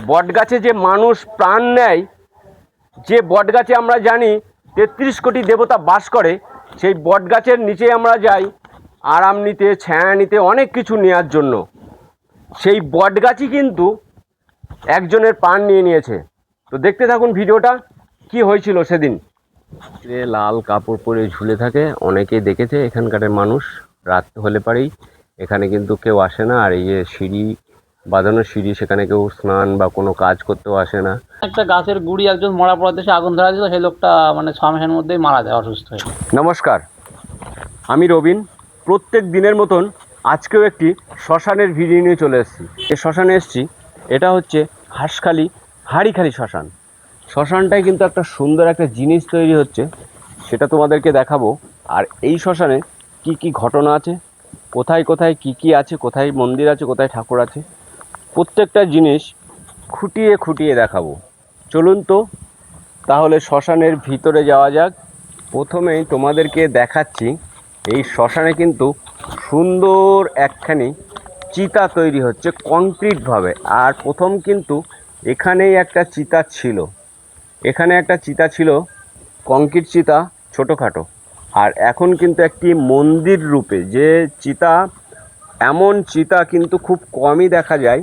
বটগাছে যে মানুষ প্রাণ নেয়, যে বটগাছে আমরা জানি ৩৩ কোটি দেবতা বাস করে, সেই বটগাছের নিচে আমরা যাই আরাম নিতে, ছায়া নিতে, অনেক কিছু নেওয়ার জন্য। সেই বটগাছই কিন্তু একজনের প্রাণ নিয়ে নিয়েছে। তো দেখতে থাকুন ভিডিওটা, কি হয়েছিল সেদিন। লাল কাপড় পরে ঝুলে থাকে, অনেকেই দেখেছে এখানকার মানুষ। রাত হলে পারেই এখানে কিন্তু কেউ আসে না। আর এই যে সিঁড়ি বাঁধানো সিঁড়ি, সেখানে কেউ স্নান বা কোনো কাজ করতেও আসে না। একটা গাছের গুড়ি একজন মরা পড়া দেশে আগুন ধরা ছিল, সেই লোকটা মানে 6 মাসের মধ্যেই মারা যায় অসুস্থ হয়ে। নমস্কার, আমি রবিন। প্রত্যেক দিনের মতন আজকেও একটি শ্মশানের ভিডিও নিয়ে চলে এসেছি। এই শ্মশানে এসেছি, এটা হচ্ছে হাঁসখালি হাড়িখালি শ্মশান। শ্মশানটায় কিন্তু একটা সুন্দর একটা জিনিস তৈরি হচ্ছে, সেটা তোমাদেরকে দেখাবো। আর এই শ্মশানে কি কি ঘটনা আছে, কোথায় কোথায় কি কি আছে, কোথায় মন্দির আছে, কোথায় ঠাকুর আছে, প্রত্যেকটা জিনিস খুঁটিয়ে খুঁটিয়ে দেখাবো। চলুন তো তাহলে শ্মশানের ভিতরে যাওয়া যাক। প্রথমেই তোমাদেরকে দেখাচ্ছি, এই শ্মশানে কিন্তু সুন্দর একখানি চিতা তৈরি হচ্ছে কংক্রিটভাবে। আর প্রথম কিন্তু এখানেই একটা চিতা ছিল, এখানে একটা চিতা ছিল, কংক্রিট চিতা, ছোটোখাটো। আর এখন কিন্তু একটি মন্দির রূপে যে চিতা, এমন চিতা কিন্তু খুব কমই দেখা যায়।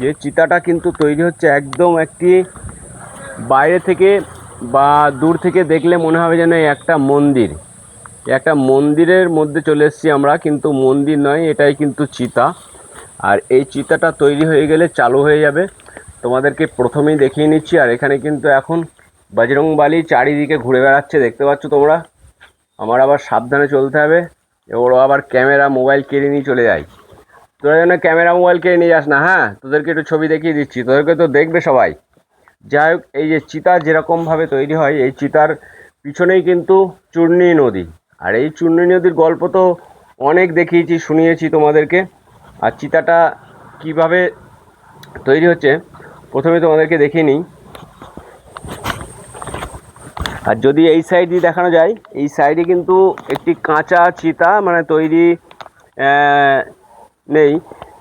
যে চিতাটা কিন্তু তৈরি হচ্ছে একদম একটি বাইরে থেকে বা দূর থেকে দেখলে মনে হবে যেন একটা মন্দির, একটা মন্দিরের মধ্যে চলে এসেছি আমরা। কিন্তু মন্দির নয়, এটাই কিন্তু চিতা। আর এই চিতাটা তৈরি হয়ে গেলে চালু হয়ে যাবে। তোমাদেরকে প্রথমেই দেখিয়ে নিচ্ছি। আর এখানে কিন্তু এখন বজরংবলী চারিদিকে ঘুরে বেড়াচ্ছে, দেখতে পাচ্ছ তোমরা। আমার আবার সাবধানে চলতে হবে, ওরা আবার ক্যামেরা মোবাইল কেড়ে নিয়ে চলে যায়। তোরা যেন ক্যামেরা মোবাইল কেড়ে নিয়ে যাস না, হ্যাঁ? তোদেরকে একটু ছবি দেখিয়ে দিচ্ছি, তোদেরকে তো দেখবে সবাই। যাই হোক, এই যে চিতা যেরকমভাবে তৈরি হয়, এই চিতার পিছনেই কিন্তু চূর্ণী নদী। আর এই চূর্ণী নদীর গল্প তো অনেক দেখিয়েছি, শুনিয়েছি তোমাদেরকে। আর চিতাটা কিভাবে তৈরি হচ্ছে প্রথমে তোমাদেরকে দেখিয়ে নিই। আর যদি এই সাইডে দেখানো যায়, এই সাইডে কিন্তু একটি কাঁচা চিতা মানে তৈরি নেই।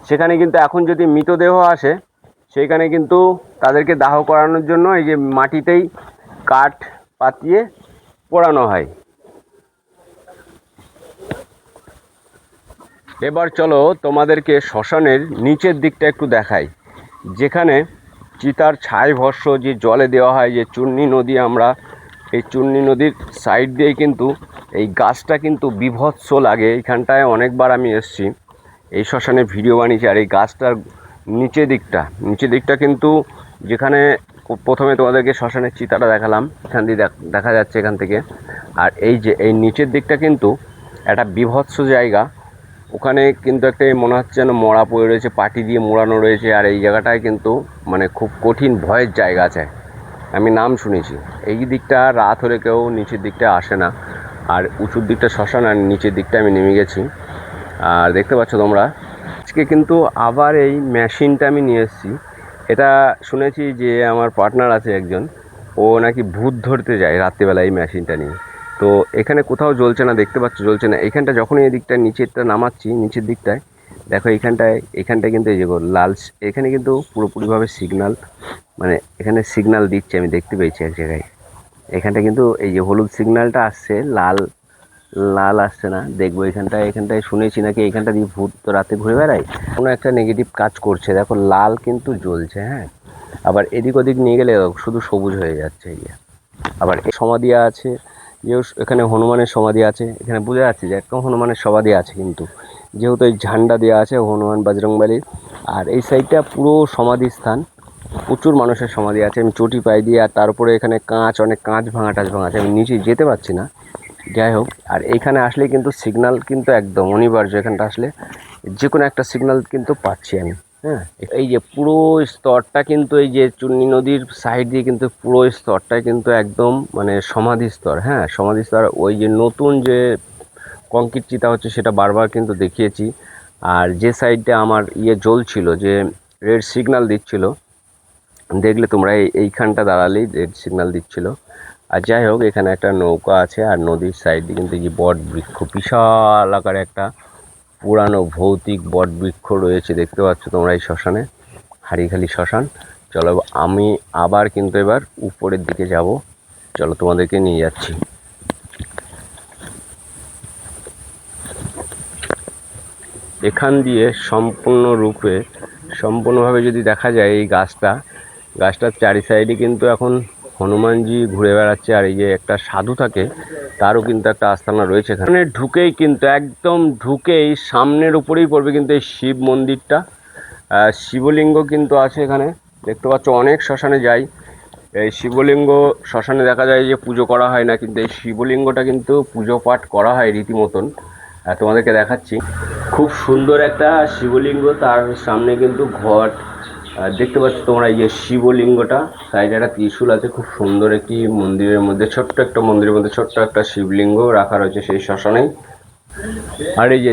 সেখানে কিন্তু এখন যদি মৃতদেহ আসে, সেইখানে কিন্তু তাদেরকে দাহ করানোর জন্য এই যে মাটিতেই কাঠ পাতিয়ে পোড়ানো হয়। এবার চলো তোমাদেরকে শ্মশানের নিচের দিকটা একটু দেখাই, যেখানে চিতার ছাই ভস্য যে জলে দেওয়া হয়, যে চূর্ণী নদী, আমরা এই চূর্ণী নদীর সাইড দিয়ে কিন্তু এই গাছটা কিন্তু বীভৎস লাগে। এইখানটায় অনেকবার আমি এসেছি, এই শ্মশানে ভিডিও বানিয়েছি। আর এই গাছটার নিচের দিকটা কিন্তু, যেখানে প্রথমে তোমাদেরকে শ্মশানের চিতাটা দেখালাম, এখান দিয়ে দেখা যাচ্ছে এখান থেকে। আর এই যে এই নিচের দিকটা কিন্তু একটা বীভৎস জায়গা। ওখানে কিন্তু একটা মনে হচ্ছে যেন মরা পড়ে রয়েছে, পাটি দিয়ে মোড়ানো রয়েছে। আর এই জায়গাটায় কিন্তু মানে খুব কঠিন ভয়ের জায়গা আছে, আমি নাম শুনেছি। এই দিকটা রাত হলে কেউ নিচের দিকটা আসে না। আর উঁচুর দিকটা শ্মশান, আর নিচের দিকটা আমি নেমে গেছি। আর দেখতে পাচ্ছ তোমরা, আজকে কিন্তু আবার এই মেশিনটা আমি নিয়ে এসেছি। এটা শুনেছি যে আমার পার্টনার আছে একজন, ও নাকি ভূত ধরতে যায় রাত্রিবেলা এই মেশিনটা নিয়ে। তো এখানে কোথাও জ্বলছে না, দেখতে পাচ্ছ জ্বলছে না। এখানটা যখনই এই দিকটা নিচেরটা নামাচ্ছি, নিচের দিকটায় দেখো এইখানটায় কিন্তু এই যে লাল, এখানে কিন্তু পুরোপুরিভাবে সিগনাল, মানে এখানে সিগনাল দিচ্ছে, আমি দেখতে পেয়েছি এক জায়গায়। এখানটা কিন্তু এই যে হলুদ সিগন্যালটা আসছে, লাল লাল আসছে না। দেখবো এখানটায় শুনেছি নাকি এখানটা দিয়ে ভূত তো রাতে ঘুরে বেড়ায়, কোনো একটা নেগেটিভ কাজ করছে। দেখো লাল কিন্তু জ্বলছে, হ্যাঁ। আবার এদিক ওদিক নিয়ে গেলে শুধু সবুজ হয়ে যাচ্ছে। এই আবার সমাধি আছে, যে এখানে হনুমানের সমাধি আছে। এখানে বোঝা যাচ্ছে যে একদম হনুমানের সমাধি আছে, কিন্তু যেহেতু এই ঝান্ডা দেওয়া আছে হনুমান বজরংবলীর। আর এই সাইডটা পুরো সমাধি স্থান, প্রচুর মানুষের সমাধি আছে। আমি চটি পাই দিয়ে, আর তার উপরে এখানে অনেক কাঁচ ভাঙা আছে, আমি নিচে যেতে পারছি না। যাই হোক, আর এইখানে আসলে কিন্তু সিগন্যাল কিন্তু একদম অনিবার্য। এখানটা আসলে যে কোনো একটা সিগন্যাল কিন্তু পাচ্ছি আমি, হ্যাঁ। এই যে পুরো স্তরটা কিন্তু, এই যে চূর্ণী নদীর সাইড দিয়ে কিন্তু পুরো স্তরটাই কিন্তু একদম মানে সমাধি স্তর, হ্যাঁ, সমাধি স্তর। ওই যে নতুন যে কংক্রিট চিতা হচ্ছে, সেটা বারবার কিন্তু দেখিয়েছি। আর যে সাইডটা আমার জ্বলছিল, যে রেড সিগন্যাল দিচ্ছিল, দেখলে তোমরা এইখানটা দাঁড়ালেই রেড সিগন্যাল দিচ্ছিল। আর যাই হোক, এখানে একটা নৌকা আছে। আর নদীর সাইডে কিন্তু এই যে বট বৃক্ষ, বিশাল আকারে একটা পুরানো ভৌতিক বট বৃক্ষ রয়েছে, দেখতে পাচ্ছ তোমরা এই শ্মশানে, হাড়িখালি শ্মশান। চলো আমি আবার কিন্তু এবার উপরের দিকে যাব, চলো তোমাদেরকে নিয়ে যাচ্ছি। এখান দিয়ে সম্পূর্ণভাবে যদি দেখা যায় এই গাছটার চারি সাইডে কিন্তু এখন হনুমানজি ঘুরে বেড়াচ্ছে, আর এই যে একটা সাধু থাকে তারও কিন্তু একটা আস্তানা রয়েছে এখানে। ঢুকেই কিন্তু একদম ঢুকেই সামনের উপরেই পড়বে কিন্তু এই শিব মন্দিরটা। শিবলিঙ্গ কিন্তু আছে এখানে, দেখতে পাচ্ছ। অনেক শ্মশানে যাই, এই শিবলিঙ্গ শ্মশানে দেখা যায় যে পুজো করা হয় না, কিন্তু এই শিবলিঙ্গটা কিন্তু পুজো পাঠ করা হয় রীতিমতন। তোমাদেরকে দেখাচ্ছি, খুব সুন্দর একটা শিবলিঙ্গ, তার সামনে কিন্তু ঘট দেখতে পাচ্ছ তোমরা। এই যে শিবলিঙ্গটা, সাইডে একটা ত্রিশূল আছে, খুব সুন্দর একটি মন্দিরের মধ্যে, ছোট্ট একটা মন্দিরের মধ্যে ছোট্ট একটা শিবলিঙ্গ রাখা রয়েছে সেই শ্মশানেই। আর এই যে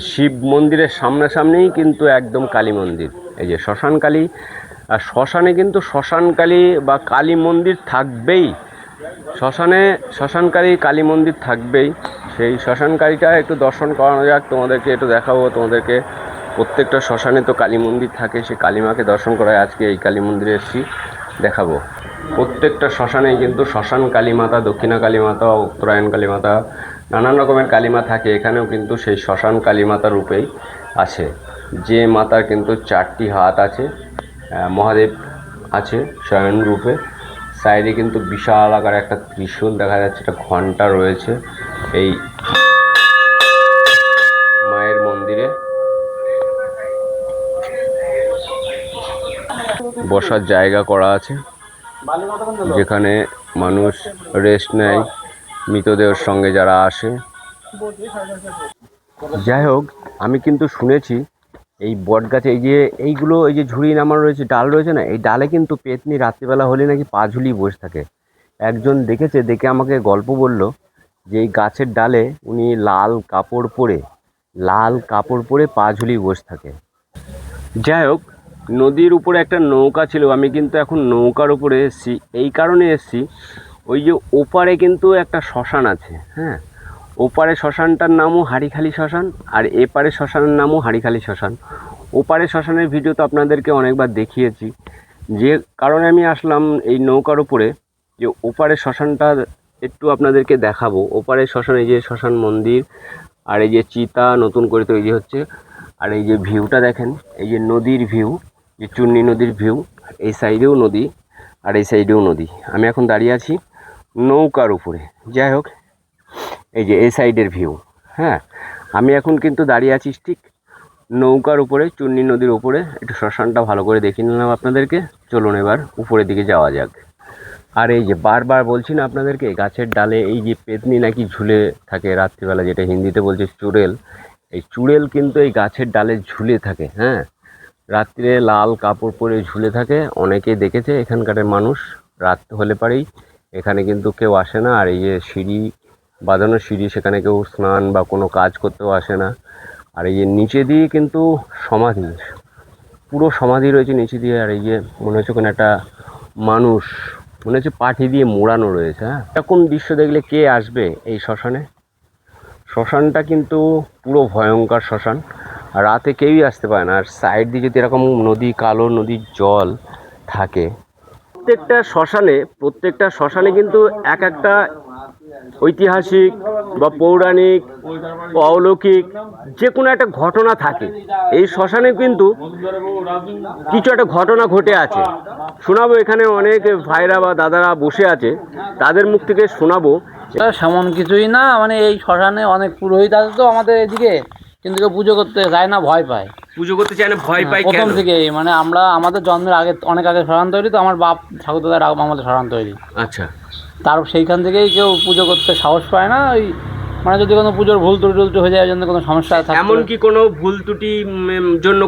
শিব মন্দিরের সামনাসামনিই কিন্তু একদম কালী মন্দির, এই যে শ্মশান কালী। আর শ্মশানে কিন্তু শ্মশান কালী বা কালী মন্দির থাকবেই, শ্মশান কালী মন্দির থাকবেই। সেই শ্মশান কালীটা একটু দর্শন করানো যাক, তোমাদেরকে একটু দেখাবো। তোমাদেরকে প্রত্যেকটা শ্মশানে তো কালী মন্দির থাকে, সেই কালী মাকে দর্শন করায় আজকে এই কালী মন্দিরে এসেছি, দেখাবো। প্রত্যেকটা শ্মশানেই কিন্তু শ্মশান কালী মাতা, দক্ষিণা কালী মাতা, উত্তরায়ণ কালী মাতা, নানান রকমের কালীমা থাকে। এখানেও কিন্তু সেই শ্মশান কালী মাতা রূপেই আছে, যে মাতার কিন্তু 4টি হাত আছে, মহাদেব আছে স্বয়ং রূপে। সাইডে কিন্তু বিশাল আকার একটা ত্রিশূল দেখা যাচ্ছে, একটা ঘণ্টা রয়েছে এই মায়ের মন্দিরে। বসার জায়গা করা আছে, যেখানে মানুষ রেস্ট নেয়, মৃতদেহের সঙ্গে যারা আসে। যাই হোক, আমি কিন্তু শুনেছি এই বট গাছে এই যে ঝুড়ি নামানো রয়েছে, ডাল রয়েছে না, এই ডালে কিন্তু পেতনি রাত্রিবেলা হলে নাকি পা ঝুলিয়ে বসে থাকে। একজন দেখে আমাকে গল্প বলল যে এই গাছের ডালে উনি লাল কাপড় পরে পা ঝুলিয়ে বসে থাকে। যাই হোক, নদীর উপরে একটা নৌকা ছিল, আমি কিন্তু এখন নৌকার উপরে এসেছি। এই কারণে এসেছি, ওই যে ওপারে কিন্তু একটা শ্মশান আছে, হ্যাঁ, ওপারে শ্মশানটার নামও হাড়িখালি শ্মশান, আর এপারে শ্মশানের নামও হাড়িখালি শ্মশান। ওপারে শ্মশানের ভিডিও তো আপনাদেরকে অনেকবার দেখিয়েছি, যে কারণে আমি আসলাম এই নৌকার উপরে, যে ওপারে শ্মশানটা একটু আপনাদেরকে দেখাবো। ওপারে শ্মশান, এই যে শ্মশান মন্দির, আর এই যে চিতা নতুন করে তৈরি হচ্ছে। আর এই যে ভিউটা দেখেন, এই যে নদীর ভিউ, যে চূর্ণী নদীর ভিউ, এই সাইডেও নদী আর এই সাইডেও নদী। আমি এখন দাঁড়িয়ে আছি নৌকার উপরে। যাই হোক, এই যে এই সাইডের ভিউ, হ্যাঁ, আমি এখন কিন্তু দাঁড়িয়ে আছি ঠিক নৌকার উপরে, চূর্ণী নদীর উপরে। একটু শ্মশানটা ভালো করে দেখিয়ে নিলাম আপনাদেরকে। চলুন এবার উপরের দিকে যাওয়া যাক। আর এই যে বারবার বলছি না আপনাদেরকে, গাছের ডালে এই যে পেতনি নাকি ঝুলে থাকে রাত্রিবেলা, যেটা হিন্দিতে বলছে চুড়েল। এই চুড়েল কিন্তু এই গাছের ডালে ঝুলে থাকে, হ্যাঁ, রাত্রে লাল কাপড় পরে ঝুলে থাকে। অনেকেই দেখেছে এখানকার মানুষ। রাত হলে পারেই এখানে কিন্তু কেউ আসে না। আর এই যে সিঁড়ি বাঁধানো সিঁড়ি, সেখানে কেউ স্নান বা কোনো কাজ করতেও আসে না। আর এই যে নিচে দিয়ে কিন্তু সমাধি, পুরো সমাধি রয়েছে নিচে দিয়ে। আর এই যে মনে হচ্ছে কোনো একটা মানুষ, মনে হচ্ছে পাটি দিয়ে মোড়ানো রয়েছে। হ্যাঁ, এরকম দৃশ্য দেখলে কে আসবে এই শ্মশানে? শ্মশানটা কিন্তু পুরো ভয়ঙ্কর শ্মশান, আর রাতে কেউই আসতে পারে না। আর সাইড দিয়ে যদি এরকম নদী, কালো নদীর জল থাকে, প্রত্যেকটা শ্মশানে কিন্তু এক একটা ঐতিহাসিক বা পৌরাণিক, অলৌকিক যে কোনো একটা ঘটনা থাকে। এই শ্মশানে কিন্তু কিছু একটা ঘটনা ঘটে আছে, শোনাবো। এখানে অনেক ভাইরা বা দাদারা বসে আছে, তাদের মুখ থেকে শোনাবো। সেমন কিছুই না, মানে এই শ্মশানে অনেক পুরোহিত আছে তো আমাদের এদিকে, কিন্তু কেউ পুজো করতে যায় না, ভয় পায়। পুজো করতে চায় না, ভয় পায় প্রথম থেকেই। মানে আমাদের জন্মের আগে, অনেক আগে শ্মশান তৈরি, তো আমার বাপ ঠাকুরদাদার আমাদের শ্মশান তৈরি। আচ্ছা, তার সেইখান থেকেই কেউ পুজো করতে সাহস পায় না। ওই মানে যদি কোনো পুজোর ভুল ত্রুটি হয়ে যায়, জন্য কোনো সমস্যা থাকে। এমন কি কোনো ভুল ত্রুটি জন্য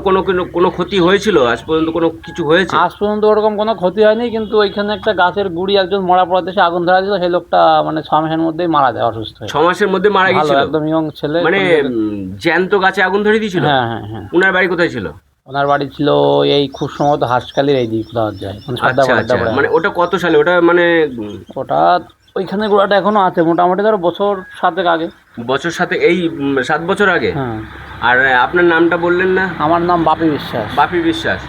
কোনো ক্ষতি হয়েছিল আজ পর্যন্ত? কোনো কিছু হয়েছে আজ পর্যন্ত ওরকম কোনো ক্ষতি হয়নি, কিন্তু ওইখানে একটা গাছের গুড়ি একজন মরা পড়ার দেশে আগুন ধরা দিয়েছিল, সেই লোকটা মানে 6 মাসের মধ্যেই মারা যায়, অসুস্থ হয়ে। 6 মাসের মধ্যে মারা গেছিল? একদম ইয়ং ছেলে, মানে জ্যান্ত গাছে আগুন ধরে দিয়েছিল? হ্যাঁ হ্যাঁ হ্যাঁ। ওনার বাড়ি কোথায় ছিল? ওনার বাড়ি ছিল এই খুব সম্ভবত হাঁসখালির এই দিক দেওয়া যায়। আচ্ছা, মানে ওটা কত সালে? ওটা মানে ওটা ওইখানে গোড়াটা এখনো আছে, মোটামুটি ধরো বছর 7 আগে। বছর 7, এই 7 বছর আগে? হ্যাঁ। আর আপনার নামটা বললেন না? আমার নাম বাপি বিশ্বাস। বাপি বিশ্বাস।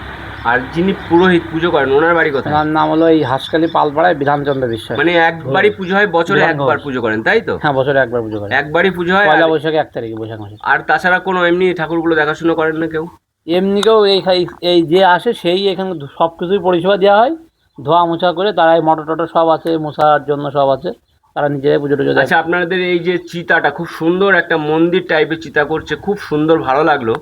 আর যিনি পুরোহিত পুজো করেন ওনার বাড়ি কোথায়? ওনার নাম হলো এই হাঁসখালি পালপাড়ায় বিধানচন্দ্র বিশ্বাস। মানে একবারই পুজো হয়, বছরে একবার পুজো করেন তাই তো? হ্যাঁ, বছরে একবার পুজো করে, একবারই পুজো হয়। পয়লা বৈশাখে 1 তারিখে, বৈশাখ মাসে। আর তাছাড়া কোনো এমনি ঠাকুরগুলো দেখাশোনা করেন না কেউ? এমনি কেউ এই যে আসে সেই এখানে সব কিছুই পরিষেবা দেওয়া হয়, ধোয়া মোছা করে। তারাই মোটর টটর সব আছে, মোছার জন্য সব আছে, তারা নিজেরাই পুজো টুজো দেয়। আচ্ছা, আপনাদের এই যে চিতাটা খুব সুন্দর একটা মন্দির টাইপের চিতা করছে, খুব সুন্দর, ভালো লাগলো।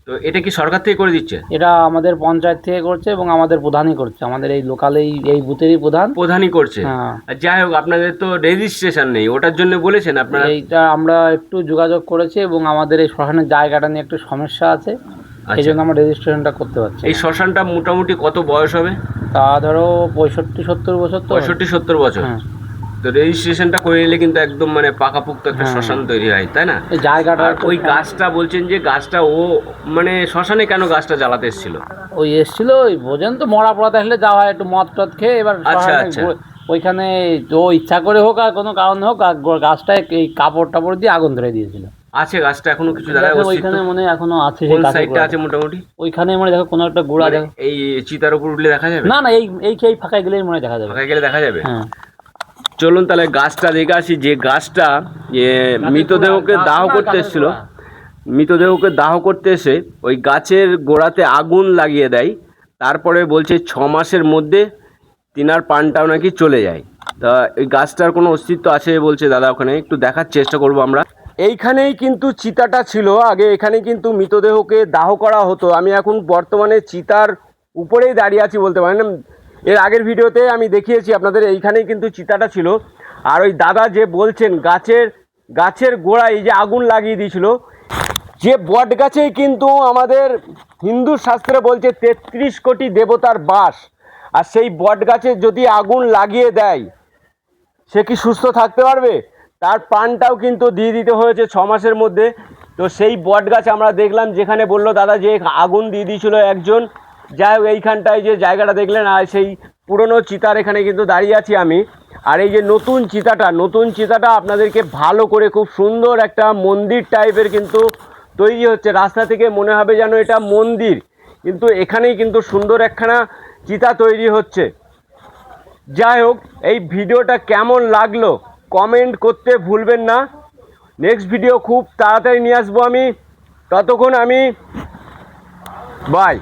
তো এটা কি সরকার থেকে করে দিচ্ছে? এটা আমাদের পঞ্চায়েত থেকে করছে এবং আমাদের প্রধানই করছে, আমাদের এই লোকালেই এই বুথেরই প্রধানই করছে। হ্যাঁ। যাই হোক, আপনাদের তো রেজিস্ট্রেশন নেই, ওটার জন্য বলেছেন আপনারা? এইটা আমরা একটু যোগাযোগ করেছি এবং আমাদের এই শ্মশানের জায়গাটা নিয়ে একটু সমস্যা আছে, সেই জন্য আমরা রেজিস্ট্রেশনটা করতে পারছি। এই শ্মশানটা মোটামুটি কত বয়স হবে? তা ধরো 65-70 বছর। তো 65-70 বছর। হ্যাঁ। তো রেজিস্ট্রেশনটা করে নিলে কিন্তু একদম মানে পাকাপোক্ত একটা শ্মশান তৈরি হয়, তাই না? এই জায়গাটা ওই গাছটা বলছেন যে গাছটা ও মানে শ্মশানে কেন গাছটা জ্বালাতে এসেছিল? ওই এসেছিল, ওই বোঝেন তো, মরা পড়াতে আসলে যাওয়া হয় একটু মদ টদ খেয়ে, এবার ওইখানে তো ইচ্ছা করে হোক আর কোনো কারণে হোক, গাছটায় এই কাপড় টাপড় দিয়ে আগুন ধরে দিয়েছিল। আছে গাছটা এখনো কিছু দেখা যাচ্ছে? ওইখানে মনে এখনো আছে, কোন সাইডটা আছে মোটামুটি? ওইখানে মনে দেখো কোনো একটা গোড়া দেখো। এই চিতার উপর উঠলে দেখা যাবে? না, এই ফাঁকায় গেলেই মনে দেখা যাবে। ফাঁকায় গেলে দেখা যাবে? হ্যাঁ। চলুন তাহলে গাছটা দেখে আসি, যে গাছটা মৃতদেহকে দাহ করতে এসেছিল। মৃতদেহকে দাহ করতে এসে ওই গাছের গোড়াতে আগুন লাগিয়ে দেয়, তারপরে বলছে 6 মাসের মধ্যে তিনার প্রাণটাও নাকি চলে যায়। তা এই গাছটার কোনো অস্তিত্ব আছে বলছে দাদা, ওখানে একটু দেখার চেষ্টা করব আমরা। এইখানেই কিন্তু চিতাটা ছিল আগে, এখানে কিন্তু মৃতদেহকে দাহ করা হতো। আমি এখন বর্তমানে চিতার উপরেই দাঁড়িয়ে আছি বলতে পারেন। এর আগের ভিডিওতে আমি দেখিয়েছি আপনাদের, এইখানেই কিন্তু চিতাটা ছিল। আর ওই দাদা যে বলছেন গাছের গোড়ায় এই যে আগুন লাগিয়ে দিয়েছিল, যে বট গাছেই কিন্তু আমাদের হিন্দু শাস্ত্রে বলছে 33 কোটি দেবতার বাস। আর সেই বট গাছে যদি আগুন লাগিয়ে দেয়, সে কি সুস্থ থাকতে পারবে? তার প্রাণটাও কিন্তু দিয়ে দিতে হয়েছে 6 মাসের মধ্যে। তো সেই বট গাছ আমরা দেখলাম, যেখানে বললো দাদা যে আগুন দিয়ে দিয়েছিল একজন। যাই হোক, এইখানটায় যে জায়গাটা দেখলেন, আর সেই পুরনো চিতার এখানে কিন্তু দাঁড়িয়ে আছি আমি। আর এই যে নতুন চিতাটা আপনাদেরকে ভালো করে খুব সুন্দর একটা মন্দির টাইপের কিন্তু তৈরি হচ্ছে। রাস্তা থেকে মনে হবে যেন এটা মন্দির, কিন্তু এখানেই কিন্তু সুন্দর একখানা চিতা তৈরি হচ্ছে। যাই হোক, এই ভিডিওটা কেমন লাগলো কমেন্ট করতে ভুলবেন না। নেক্সট ভিডিও খুব তাড়াতাড়ি নিয়ে আসবো আমি, ততক্ষণ আমি বাই।